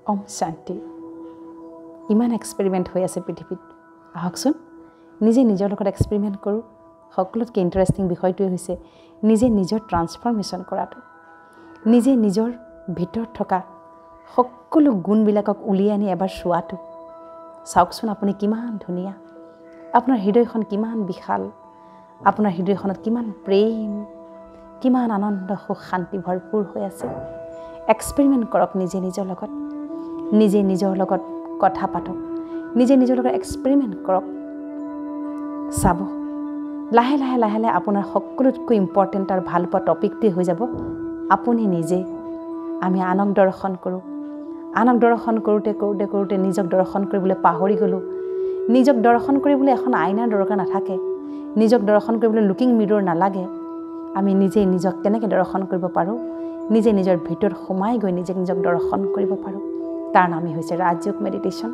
ওম শান্তি ইমান এক্সপেৰিমেণ্ট হৈ আছে পৃথিৱীত আহকচোন নিজে নিজৰ লগত এক্সপেৰিমেণ্ট কৰোঁ সকলোতকৈ ইণ্টাৰেষ্টিং বিষয়টোৱে হৈছে নিজে নিজৰ ট্ৰান্সফৰ্মেশ্যন কৰাটো নিজে নিজৰ ভিতৰত থকা সকলো গুণবিলাকক উলিয়াই আনি এবাৰ চোৱাটো চাওকচোন আপুনি কিমান ধুনীয়া আপোনাৰ হৃদয়খন কিমান বিশাল আপোনাৰ হৃদয়খনত কিমান প্ৰেম কিমান আনন্দ সুখ শান্তি ভৰপূৰ হৈ আছে এক্সপেৰিমেণ্ট কৰক নিজে নিজৰ লগত কথা পাতক নিজে নিজৰ লগত এক্সপেৰিমেণ্ট কৰক চাব লাহে লাহে লাহে লাহে আপোনাৰ সকলোতকৈ ইম্পৰ্টেণ্ট আৰু ভাল পোৱা টপিকটোৱে হৈ যাব আপুনি নিজে আমি আনক দৰ্শন কৰোঁ আনক দৰ্শন কৰোঁতে কৰোঁতে কৰোঁতে নিজক দৰ্শন কৰিবলৈ পাহৰি গ'লোঁ নিজক দৰ্শন কৰিবলৈ এখন আইনাৰ দৰকাৰ নাথাকে নিজক দৰ্শন কৰিবলৈ লুকিং মিৰৰ নালাগে আমি নিজেই নিজক কেনেকৈ দৰ্শন কৰিব পাৰোঁ নিজে নিজৰ ভিতৰত সোমাই গৈ নিজক দৰ্শন কৰিব পাৰোঁ তাৰ নামেই হৈছে ৰাজযোগ মেডিটেশ্যন